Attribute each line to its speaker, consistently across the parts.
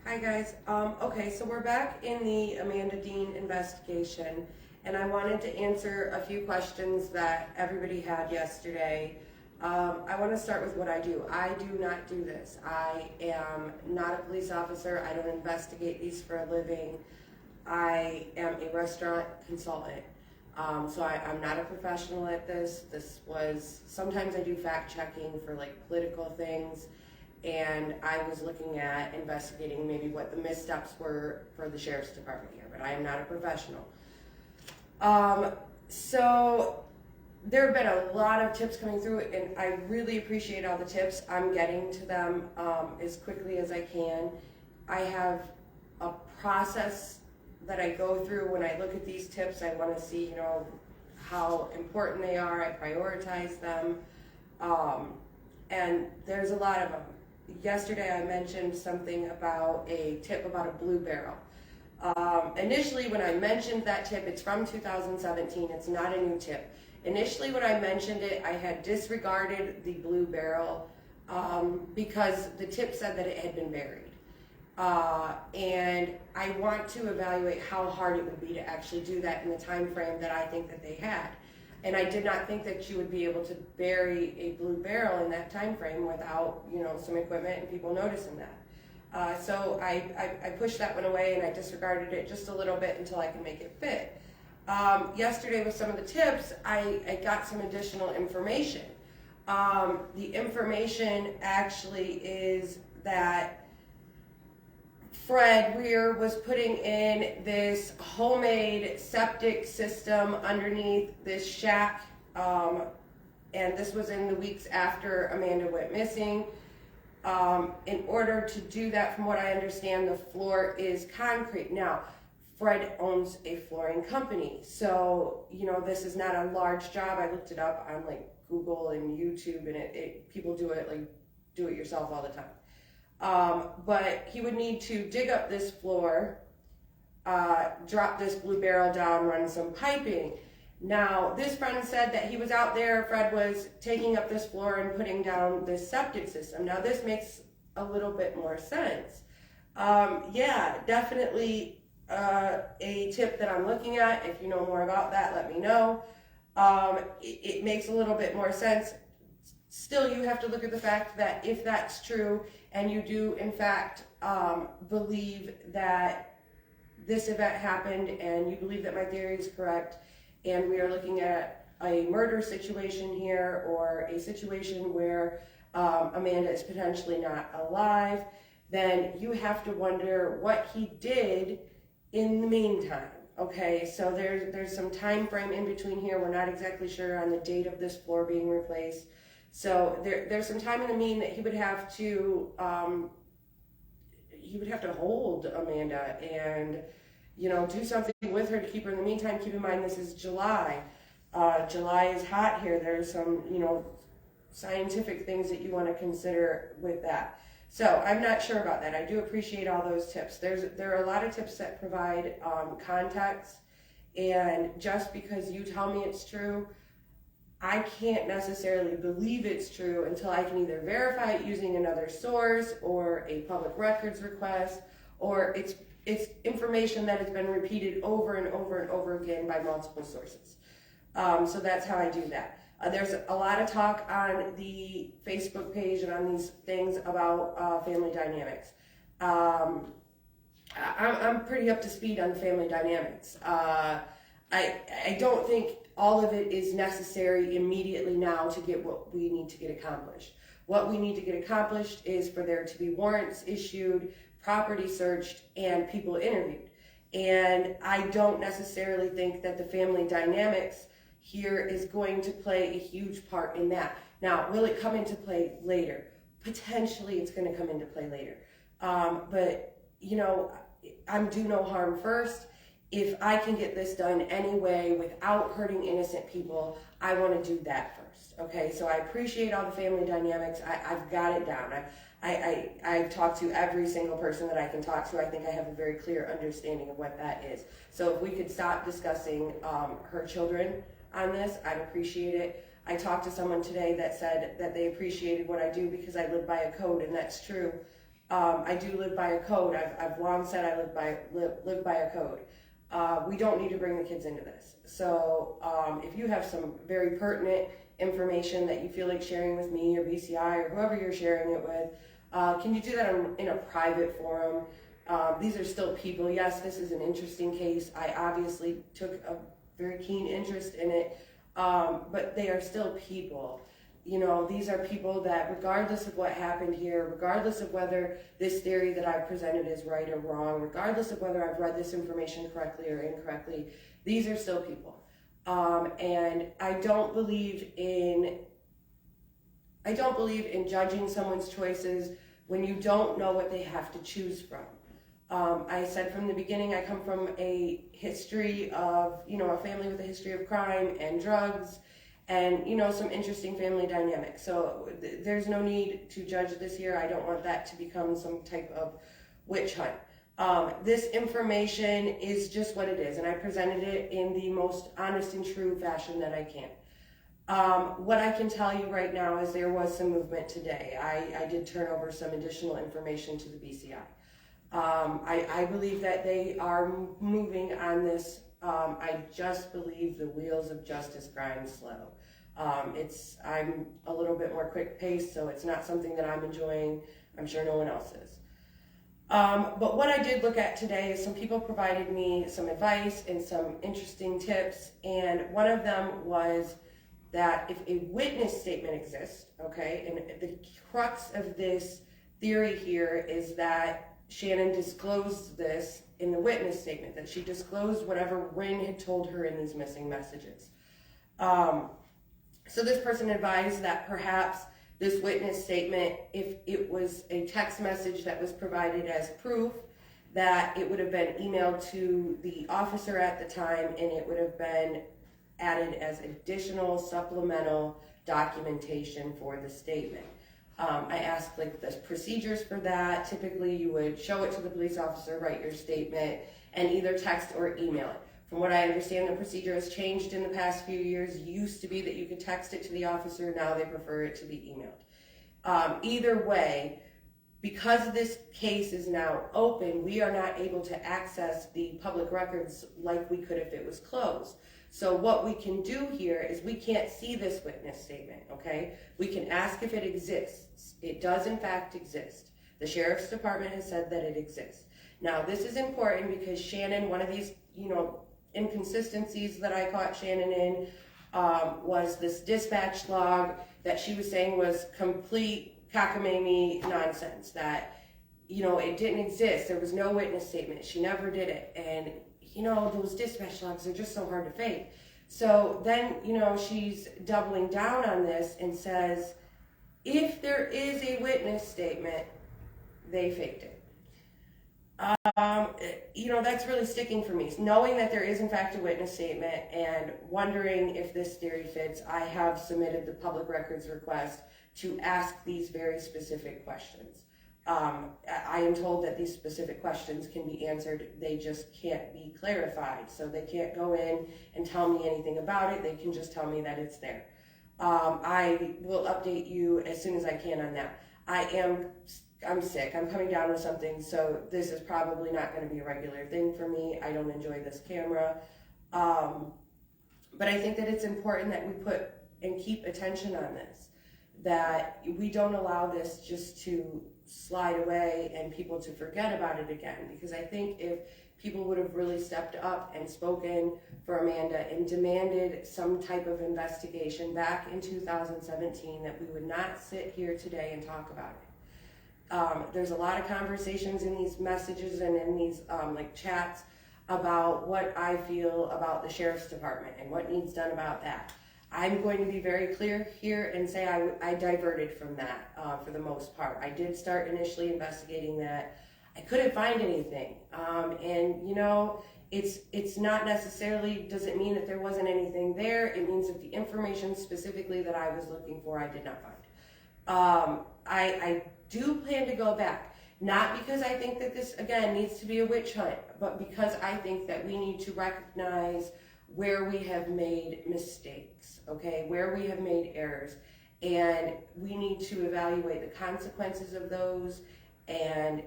Speaker 1: Hi guys. Okay, so we're back in the Amanda Dean investigation, and I wanted to answer a few questions that everybody had yesterday. I want to start with what I do. I do not do this. I am not a police officer. I don't investigate these for a living. I am a restaurant consultant. So I'm not a professional at this. Sometimes I do fact checking for like political things. And I was looking at investigating maybe what the missteps were for the sheriff's department here, but I am not a professional. So there have been a lot of tips coming through, and I really appreciate all the tips. I'm getting to them as quickly as I can. I have a process that I go through when I look at these tips. I want to see, how important they are. I prioritize them, and there's a lot of them. Yesterday I mentioned something about a tip about a blue barrel. Initially when I mentioned that tip, it's from 2017, it's not a new tip. Initially when I mentioned it, I had disregarded the blue barrel because the tip said that it had been buried. And I want to evaluate how hard it would be to actually do that in the time frame that I think that they had. And I did not think that you would be able to bury a blue barrel in that time frame without, some equipment and people noticing that. So I pushed that one away and I disregarded it just a little bit until I can make it fit. Yesterday with some of the tips, I got some additional information. The information actually is that Fred Weir was putting in this homemade septic system underneath this shack, and this was in the weeks after Amanda went missing. In order to do that, from what I understand, the floor is concrete. Now, Fred owns a flooring company, so this is not a large job. I looked it up on like Google and YouTube, and people do it like do it yourself all the time. But he would need to dig up this floor, drop this blue barrel down, run some piping. Now, this friend said that he was out there, Fred was taking up this floor and putting down this septic system. Now, this makes a little bit more sense. Yeah, definitely a tip that I'm looking at. If you know more about that, let me know. It makes a little bit more sense. Still, you have to look at the fact that if that's true, and you do in fact believe that this event happened, and you believe that my theory is correct, and we are looking at a murder situation here, or a situation where Amanda is potentially not alive, then you have to wonder what he did in the meantime. Okay, so there's some time frame in between here. We're not exactly sure on the date of this floor being replaced. So there's some time in the mean that he would have to hold Amanda and do something with her to keep her. In the meantime, keep in mind this is July. July is hot here. There's some scientific things that you want to consider with that. So I'm not sure about that. I do appreciate all those tips. There are a lot of tips that provide context, and just because you tell me it's true, I can't necessarily believe it's true until I can either verify it using another source or a public records request, or it's information that has been repeated over and over and over again by multiple sources. So that's how I do that. There's a lot of talk on the Facebook page and on these things about family dynamics. I'm pretty up to speed on family dynamics. I don't think all of it is necessary immediately now to get what we need to get accomplished. What we need to get accomplished is for there to be warrants issued, property searched, and people interviewed. And I don't necessarily think that the family dynamics here is going to play a huge part in that. Now, will it come into play later? Potentially it's going to come into play later. But I'm do no harm first. If I can get this done anyway without hurting innocent people, I want to do that first. Okay, so I appreciate all the family dynamics. I've got it down. I've talked to every single person that I can talk to. I think I have a very clear understanding of what that is. So if we could stop discussing her children on this, I'd appreciate it. I talked to someone today that said that they appreciated what I do because I live by a code, and that's true. I do live by a code. I've long said I live by a code. We don't need to bring the kids into this. So if you have some very pertinent information that you feel like sharing with me or BCI or whoever you're sharing it with, can you do that in a private forum? These are still people. Yes, this is an interesting case. I obviously took a very keen interest in it, but they are still people. You know, these are people that, regardless of what happened here, regardless of whether this theory that I presented is right or wrong, regardless of whether I've read this information correctly or incorrectly, these are still people. And I don't believe in judging someone's choices when you don't know what they have to choose from. I said from the beginning, I come from a history of, a family with a history of crime and drugs, and some interesting family dynamics. So there's no need to judge this here. I don't want that to become some type of witch hunt. This information is just what it is, and I presented it in the most honest and true fashion that I can. What I can tell you right now is there was some movement today. I did turn over some additional information to the BCI. I believe that they are moving on this. I just believe the wheels of justice grind slow. I'm a little bit more quick paced, so it's not something that I'm enjoying. I'm sure no one else is. But what I did look at today is some people provided me some advice and some interesting tips, and one of them was that if a witness statement exists, okay, and the crux of this theory here is that Shannon disclosed this in the witness statement, that she disclosed whatever Wynn had told her in these missing messages. So this person advised that perhaps this witness statement, if it was a text message that was provided as proof, that it would have been emailed to the officer at the time, and it would have been added as additional supplemental documentation for the statement. I asked the procedures for that. Typically you would show it to the police officer, write your statement, and either text or email it. From what I understand, the procedure has changed in the past few years. It used to be that you could text it to the officer. Now they prefer it to be emailed. Either way, because this case is now open, we are not able to access the public records like we could if it was closed. So what we can do here is we can't see this witness statement, okay? We can ask if it exists. It does in fact exist. The Sheriff's Department has said that it exists. Now this is important because Shannon, one of these, inconsistencies that I caught Shannon in was this dispatch log that she was saying was complete cockamamie nonsense, that, it didn't exist. There was no witness statement. She never did it. And those dispatch logs are just so hard to fake. So then, she's doubling down on this and says, if there is a witness statement, they faked it. That's really sticking for me. Knowing that there is in fact a witness statement and wondering if this theory fits, I have submitted the public records request to ask these very specific questions. I am told that these specific questions can be answered, they just can't be clarified. So they can't go in and tell me anything about it, they can just tell me that it's there. I will update you as soon as I can on that. I'm sick, I'm coming down with something, so this is probably not going to be a regular thing for me. I don't enjoy this camera. But I think that it's important that we put and keep attention on this, that we don't allow this just to slide away and people to forget about it again, because I think if people would have really stepped up and spoken for Amanda and demanded some type of investigation back in 2017, that we would not sit here today and talk about it. There's a lot of conversations in these messages and in these chats about what I feel about the Sheriff's Department and what needs done about that. I'm going to be very clear here and say I diverted from that for the most part. I did start initially investigating that. I couldn't find anything. It's not necessarily, doesn't mean that there wasn't anything there. It means that the information specifically that I was looking for, I did not find. I do plan to go back, not because I think that this, again, needs to be a witch hunt, but because I think that we need to recognize where we have made mistakes, okay, where we have made errors, and we need to evaluate the consequences of those and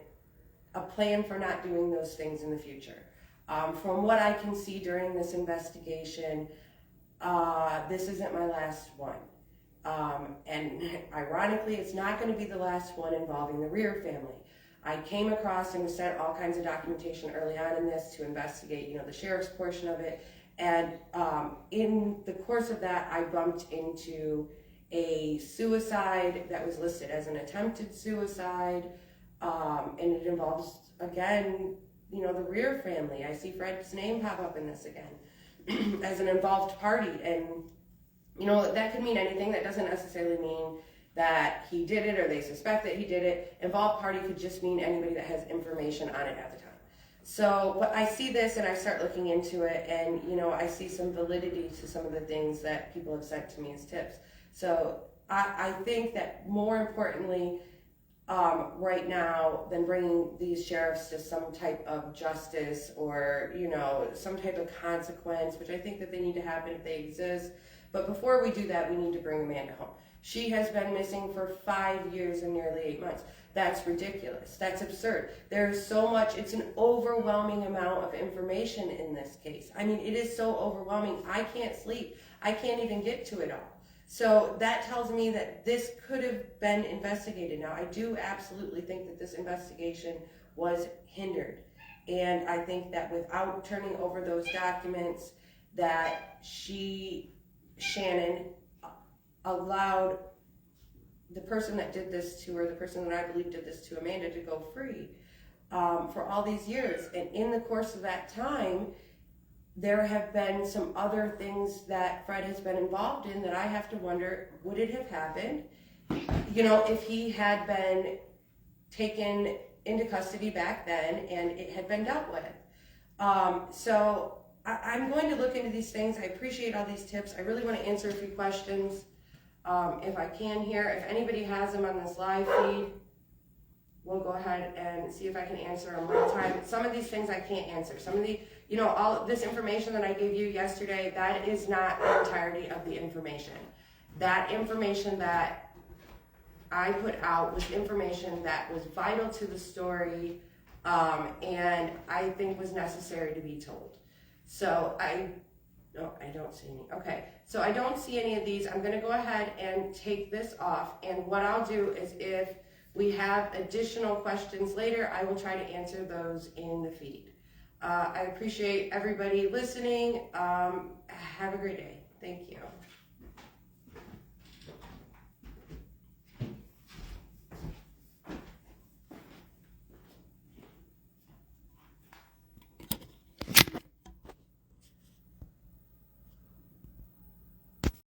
Speaker 1: a plan for not doing those things in the future. From what I can see during this investigation, this isn't my last one. And ironically, it's not going to be the last one involving the Rear family. I came across and was sent all kinds of documentation early on in this to investigate, the sheriff's portion of it. And in the course of that, I bumped into a suicide that was listed as an attempted suicide. And it involves, again, the Rear family. I see Fred's name pop up in this again as an involved party. And, that could mean anything. That doesn't necessarily mean that he did it or they suspect that he did it. Involved party could just mean anybody that has information on it at the time. So but I see this and I start looking into it, and I see some validity to some of the things that people have sent to me as tips. So I think that more importantly, right now, than bringing these sheriffs to some type of justice or some type of consequence, which I think that they need to happen if they exist. But before we do that, we need to bring Amanda home. She has been missing for 5 years and nearly 8 months. That's ridiculous. That's absurd. There's so much, it's an overwhelming amount of information in this case. I mean, it is so overwhelming. I can't sleep. I can't even get to it all. So that tells me that this could have been investigated. Now, I do absolutely think that this investigation was hindered. And I think that without turning over those documents, that Shannon, allowed the person that did this to her, the person that I believe did this to Amanda, to go free for all these years. And in the course of that time, there have been some other things that Fred has been involved in that I have to wonder, would it have happened, if he had been taken into custody back then and it had been dealt with. So I'm going to look into these things. I appreciate all these tips. I really want to answer a few questions if I can here. If anybody has them on this live feed, we'll go ahead and see if I can answer them real time. Some of these things I can't answer. Some of the, all this information that I gave you yesterday, that is not the entirety of the information. That information that I put out was information that was vital to the story, and I think was necessary to be told. So I don't see any. Okay, so I don't see any of these. I'm going to go ahead and take this off, and what I'll do is if we have additional questions later, I will try to answer those in the feed. I appreciate everybody listening. Have a great day. Thank you.